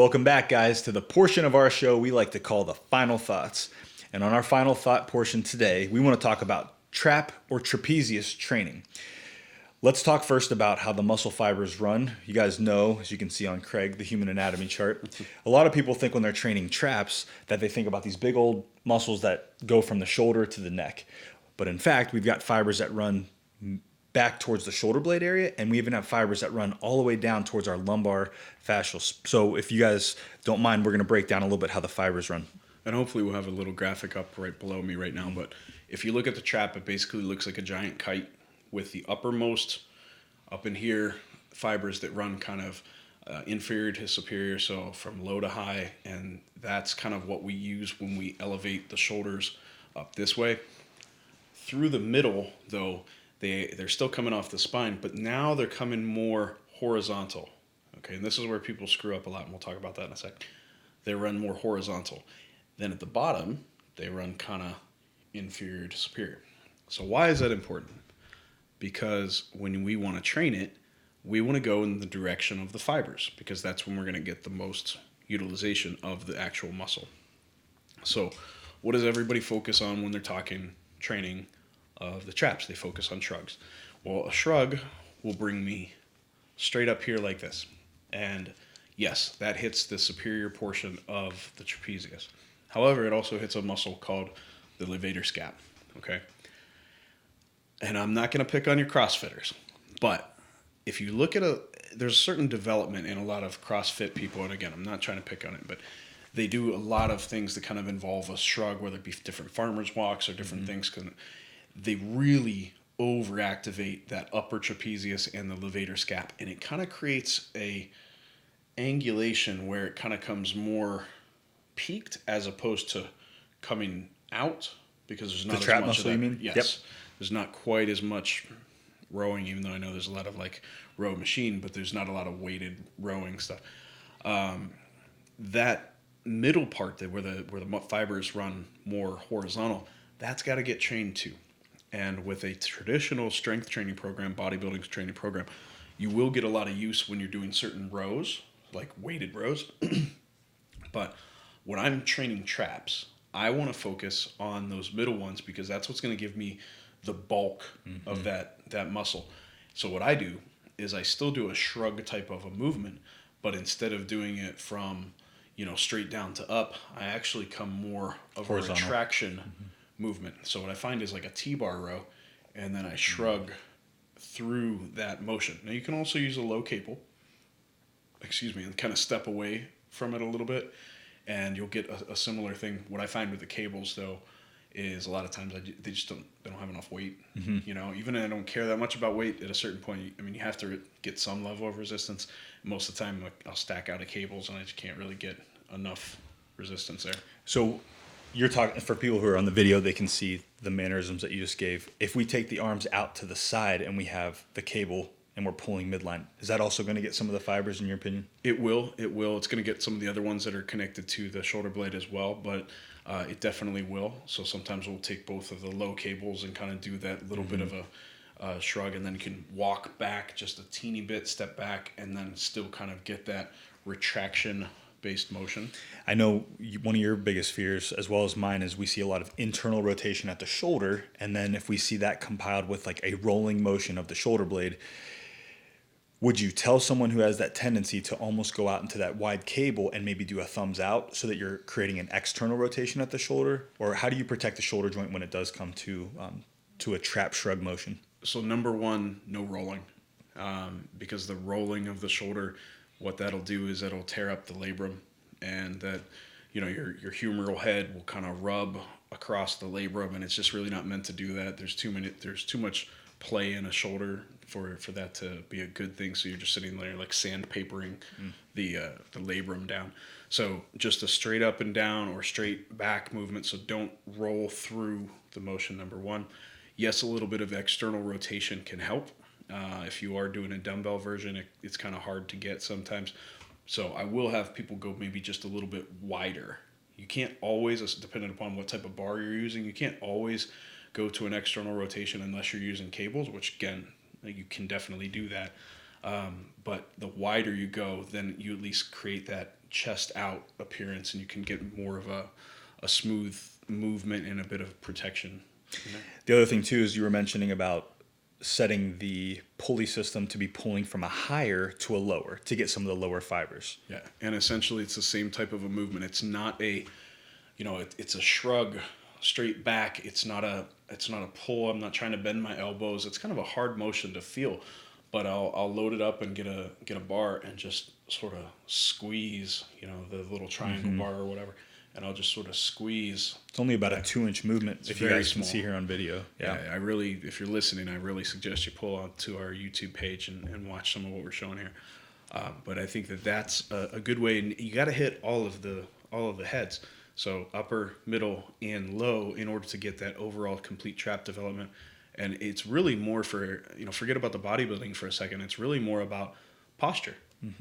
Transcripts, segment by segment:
Welcome back, guys, to the portion of our show we like to call the final thoughts. And on our final thought portion today, we want to talk about trap or trapezius training. Let's talk first about how the muscle fibers run. You guys know, as you can see on Craig, the human anatomy chart. A lot of people think when they're training traps that they think about these big old muscles that go from the shoulder to the neck. But in fact, we've got fibers that run back towards the shoulder blade area, and we even have fibers that run all the way down towards our lumbar fascial. So if you guys don't mind, we're going to break down a little bit how the fibers run. And hopefully we'll have a little graphic up right below me right now. But if you look at the trap, it basically looks like a giant kite with the uppermost up in here fibers that run kind of inferior to superior, so from low to high. And that's kind of what we use when we elevate the shoulders up this way. Through the middle, though, they're still coming off the spine, but now they're coming more horizontal. Okay, and this is where people screw up a lot, and we'll talk about that in a sec. They run more horizontal. Then at the bottom, they run kind of inferior to superior. So why is that important? Because when we want to train it, we want to go in the direction of the fibers, because that's when we're going to get the most utilization of the actual muscle. So what does everybody focus on when they're talking training of the traps? They focus on shrugs. Well, a shrug will bring me straight up here like this. And yes, that hits the superior portion of the trapezius. However, it also hits a muscle called the levator scap. Okay. And I'm not going to pick on your CrossFitters, but if you look at there's a certain development in a lot of CrossFit people, and again, I'm not trying to pick on it, but they do a lot of things that kind of involve a shrug, whether it be different farmer's walks or different things. They really overactivate that upper trapezius and the levator scap, and it kind of creates a angulation where it kind of comes more peaked as opposed to coming out, because there's not The as trap much muscle, of that. you mean? Yes. Yep. There's not quite as much rowing, even though I know there's a lot of like row machine, but there's not a lot of weighted rowing stuff. That middle part there where the fibers run more horizontal, that's got to get trained too. And with a traditional strength training program, bodybuilding training program, you will get a lot of use when you're doing certain rows, like weighted rows. But when I'm training traps, I want to focus on those middle ones, because that's what's going to give me the bulk of that muscle. So what I do is I still do a shrug type of a movement, but instead of doing it from, straight down to up, I actually come more of Horizontal. a retraction movement. So what I find is like a T-bar row, and then I shrug through that motion. Now you can also use a low cable, and kind of step away from it a little bit, and you'll get a similar thing. What I find with the cables, though, is a lot of times they just don't have enough weight. Even I don't care that much about weight at a certain point. You have to get some level of resistance. Most of the time, I'll stack out of cables, and I just can't really get enough resistance there. So you're talking, for people who are on the video, they can see the mannerisms that you just gave. If we take the arms out to the side and we have the cable and we're pulling midline, is that also going to get some of the fibers, in your opinion? It will. It's going to get some of the other ones that are connected to the shoulder blade as well, but it definitely will. So sometimes we'll take both of the low cables and kind of do that little bit of a shrug, and then you can walk back just a teeny bit, step back, and then still kind of get that retraction-based motion. I know one of your biggest fears, as well as mine, is we see a lot of internal rotation at the shoulder, and then if we see that compiled with like a rolling motion of the shoulder blade, would you tell someone who has that tendency to almost go out into that wide cable and maybe do a thumbs out so that you're creating an external rotation at the shoulder? Or how do you protect the shoulder joint when it does come to a trap shrug motion? So number one, no rolling, because the rolling of the shoulder, what that'll do is it'll tear up the labrum, and that your humeral head will kind of rub across the labrum, and it's just really not meant to do that. There's too much play in a shoulder for that to be a good thing. So you're just sitting there like sandpapering the labrum down. So just a straight up and down or straight back movement. So don't roll through the motion, number one. Yes, a little bit of external rotation can help. If you are doing a dumbbell version, it's kind of hard to get sometimes. So I will have people go maybe just a little bit wider. You can't always, depending upon what type of bar you're using, you can't always go to an external rotation unless you're using cables, which again, you can definitely do that. But the wider you go, then you at least create that chest out appearance, and you can get more of a smooth movement and a bit of protection. The other thing too is you were mentioning about setting the pulley system to be pulling from a higher to a lower to get some of the lower fibers. Yeah, and essentially it's the same type of a movement. It's not a, it's a shrug straight back. It's not a pull. I'm not trying to bend my elbows. It's kind of a hard motion to feel, but I'll load it up and get a bar and just sort of squeeze, the little triangle bar or whatever, and I'll just sort of squeeze. It's only about a 2-inch movement, It's if you very guys can small. see here on video. Yeah, if you're listening, I really suggest you pull onto our YouTube page and watch some of what we're showing here. But I think that's a good way, and you got to hit all of the heads. So upper, middle, and low in order to get that overall complete trap development. And it's really more for, forget about the bodybuilding for a second. It's really more about posture,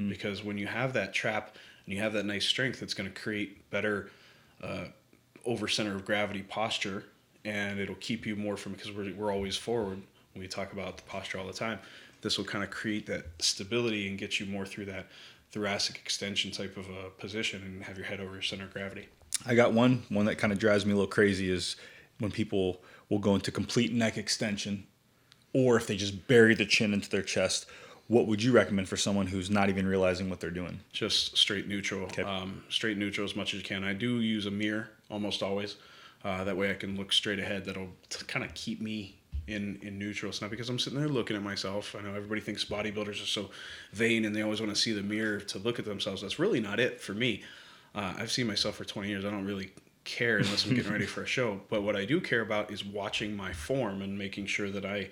because when you have that trap and you have that nice strength, it's going to create better over center of gravity posture, and it'll keep you more from, because we're always forward when we talk about the posture all the time. This will kind of create that stability and get you more through that thoracic extension type of a position and have your head over your center of gravity. I got one that kind of drives me a little crazy is when people will go into complete neck extension, or if they just bury the chin into their chest. What would you recommend for someone who's not even realizing what they're doing? Just straight neutral. Okay. Straight neutral as much as you can. I do use a mirror almost always. That way I can look straight ahead. That'll kind of keep me in neutral. It's not because I'm sitting there looking at myself. I know everybody thinks bodybuilders are so vain and they always want to see the mirror to look at themselves. That's really not it for me. I've seen myself for 20 years. I don't really care unless I'm getting ready for a show. But what I do care about is watching my form and making sure that I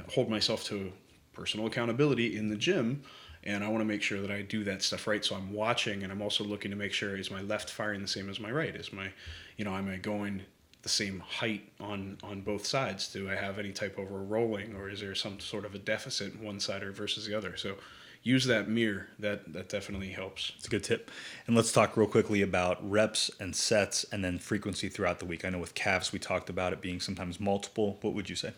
hold myself to personal accountability in the gym, and I want to make sure that I do that stuff right. So I'm watching, and I'm also looking to make sure, is my left firing the same as my right? Is my, am I going the same height on both sides? Do I have any type of a rolling, or is there some sort of a deficit one side or versus the other? So use that mirror. That definitely helps. It's a good tip. And let's talk real quickly about reps and sets and then frequency throughout the week. I know with calves we talked about it being sometimes multiple. What would you say?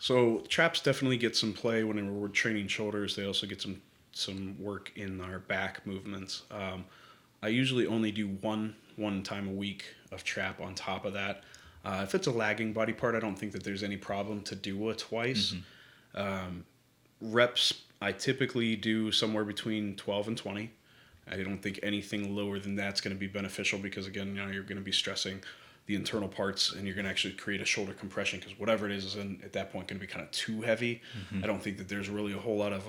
So traps definitely get some play whenever we're training shoulders. They also get some work in our back movements. I usually only do one time a week of trap on top of that. If it's a lagging body part, I don't think that there's any problem to do it twice. Reps, I typically do somewhere between 12 and 20. I don't think anything lower than that's going to be beneficial because, again, you're going to be stressing the internal parts, and you're going to actually create a shoulder compression because whatever it is at that point going to be kind of too heavy. I don't think that there's really a whole lot of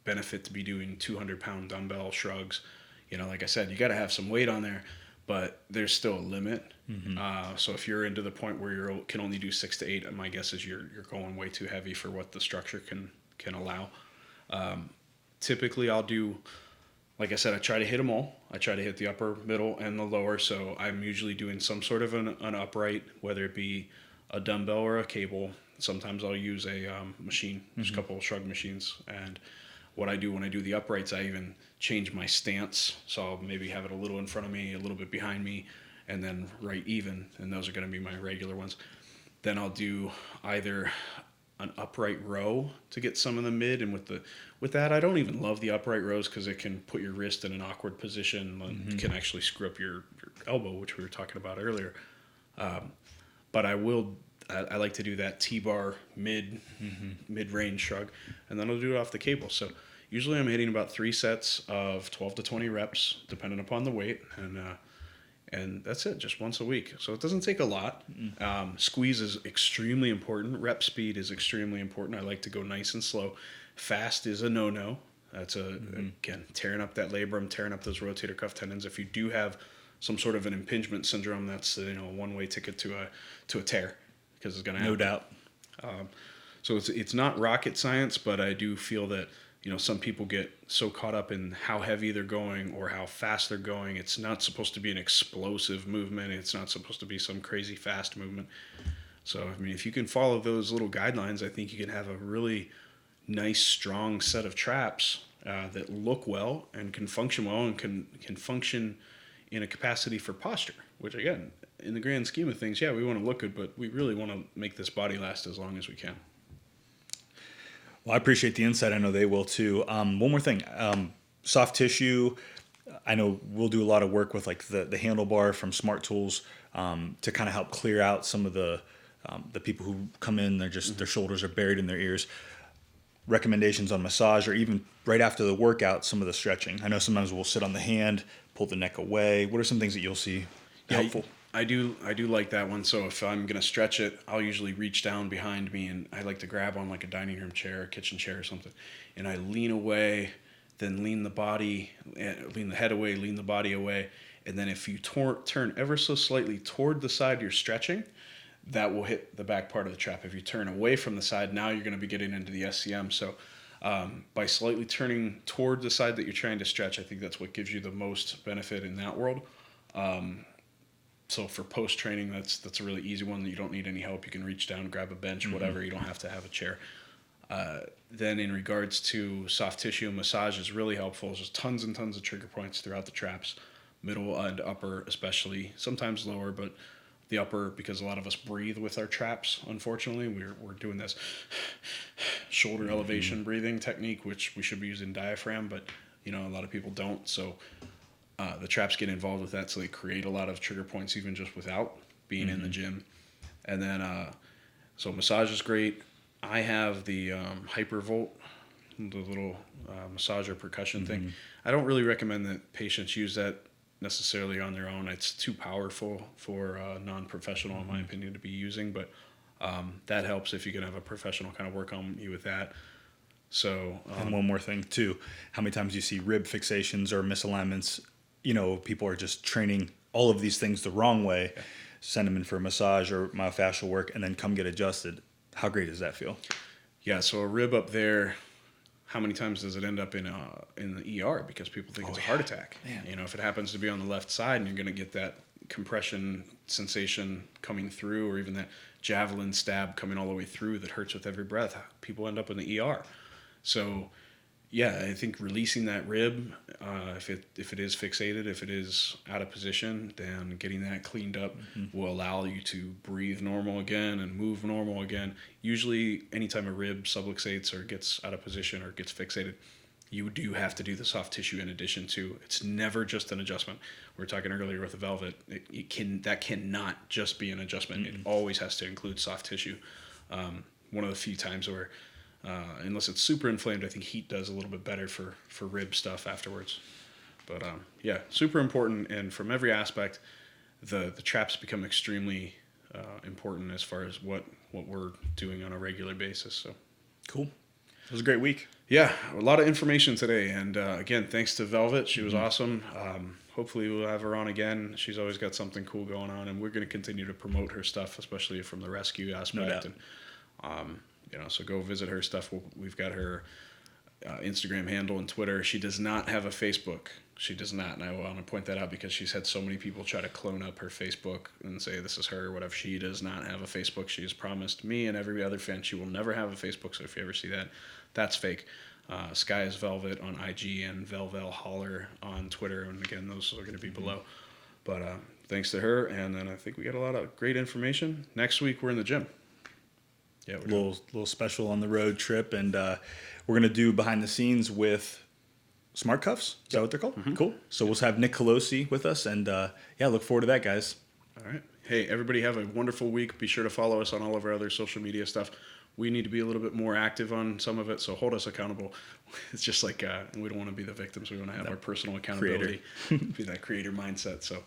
benefit to be doing 200-pound dumbbell shrugs. Like I said, you got to have some weight on there, but there's still a limit. So if you're into the point where you can only do 6 to 8, my guess is you're going way too heavy for what the structure can allow. Typically, I'll do, like I said, I try to hit them all. I try to hit the upper, middle, and the lower. So I'm usually doing some sort of an upright, whether it be a dumbbell or a cable. Sometimes I'll use a machine, just a couple of shrug machines. And what I do when I do the uprights, I even change my stance. So I'll maybe have it a little in front of me, a little bit behind me, and then right even. And those are going to be my regular ones. Then I'll do either an upright row to get some of the mid, and with that I don't even love the upright rows because it can put your wrist in an awkward position and can actually screw up your elbow, which we were talking about earlier. But I like to do that T-bar mid-range shrug, and then I'll do it off the cable. So usually I'm hitting about 3 sets of 12 to 20 reps depending upon the weight, and that's it, just once a week. So it doesn't take a lot. Squeeze is extremely important. Rep speed is extremely important. I like to go nice and slow. Fast is a no-no. That's again, tearing up that labrum, tearing up those rotator cuff tendons. If you do have some sort of an impingement syndrome, that's a one-way ticket to a tear, because it's going to happen. No doubt. So it's not rocket science, but I do feel that some people get so caught up in how heavy they're going or how fast they're going. It's not supposed to be an explosive movement. It's not supposed to be some crazy fast movement. So, if you can follow those little guidelines, I think you can have a really nice, strong set of traps that look well and can function well and can function in a capacity for posture, which, again, in the grand scheme of things, we want to look good, but we really want to make this body last as long as we can. Well, I appreciate the insight. I know they will too. One more thing. Soft tissue, I know we'll do a lot of work with like the handlebar from Smart Tools to kind of help clear out some of the people who come in, they're just their shoulders are buried in their ears. Recommendations on massage, or even right after the workout, some of the stretching. I know sometimes we'll sit on the hand, pull the neck away. What are some things that you'll see helpful? I do like that one. So if I'm gonna stretch it, I'll usually reach down behind me, and I like to grab on like a dining room chair, a kitchen chair or something, and I lean away, then lean the head away, lean the body away, and then if you turn ever so slightly toward the side you're stretching, that will hit the back part of the trap. If you turn away from the side, now you're going to be getting into the SCM. So by slightly turning toward the side that you're trying to stretch, I think that's what gives you the most benefit in that world. So for post-training, that's a really easy one that you don't need any help. You can reach down, grab a bench, whatever. You don't have to have a chair. Then in regards to soft tissue, massage is really helpful. There's tons and tons of trigger points throughout the traps, middle and upper especially, sometimes lower, but the upper, because a lot of us breathe with our traps, unfortunately. We're doing this shoulder elevation breathing technique, which we should be using diaphragm, but a lot of people don't. So the traps get involved with that, so they create a lot of trigger points even just without being in the gym. And then, so massage is great. I have the Hypervolt, the little massager percussion thing. I don't really recommend that patients use that necessarily on their own. It's too powerful for a non-professional, in my opinion, to be using, but that helps if you can have a professional kind of work on you with that. So and one more thing too, how many times you see rib fixations or misalignments, people are just training all of these things the wrong way, send them in for a massage or myofascial work, and then come get adjusted. How great does that feel? Yeah, so a rib up there, how many times does it end up in the ER because people think it's a heart attack? Man. If it happens to be on the left side and you're going to get that compression sensation coming through, or even that javelin stab coming all the way through that hurts with every breath, people end up in the ER. So yeah, I think releasing that rib, if it is fixated, if it is out of position, then getting that cleaned up will allow you to breathe normal again and move normal again. Usually, anytime a rib subluxates or gets out of position or gets fixated, you do have to do the soft tissue in addition to. It's never just an adjustment. We were talking earlier with the velvet. That cannot just be an adjustment. It always has to include soft tissue. One of the few times where unless it's super inflamed, I think heat does a little bit better for rib stuff afterwards. But yeah, super important, and from every aspect, the traps become extremely important as far as what we're doing on a regular basis. So cool. It was a great week. Yeah, a lot of information today, and again, thanks to Velvet. She was awesome. Hopefully we'll have her on again. She's always got something cool going on, and we're going to continue to promote her stuff, especially from the rescue aspect. No doubt. And so go visit her stuff. We've got her Instagram handle and Twitter. She does not have a Facebook. She does not, and I want to point that out because she's had so many people try to clone up her Facebook and say this is her or whatever. She does not have a Facebook. She has promised me and every other fan she will never have a Facebook, so if you ever see that, that's fake. Sky is Velvet on IG and Velvel Holler on Twitter, and again, those are going to be below. But thanks to her, and then I think we got a lot of great information. Next week, we're in the gym. Yeah, we're little special on the road trip, and we're going to do behind the scenes with Smart Cuffs. Is that what they're called? Cool. So we'll have Nick Colosi with us, and look forward to that, guys. All right. Hey, everybody have a wonderful week. Be sure to follow us on all of our other social media stuff. We need to be a little bit more active on some of it, so hold us accountable. It's just like we don't want to be the victims. We want to have our personal accountability, be that creator mindset. So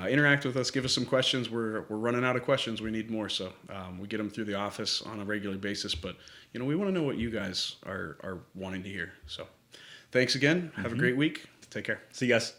interact with us. Give us some questions. We're running out of questions. We need more. So we get them through the office on a regular basis. But, we want to know what you guys are wanting to hear. So thanks again. Have a great week. Take care. See you guys.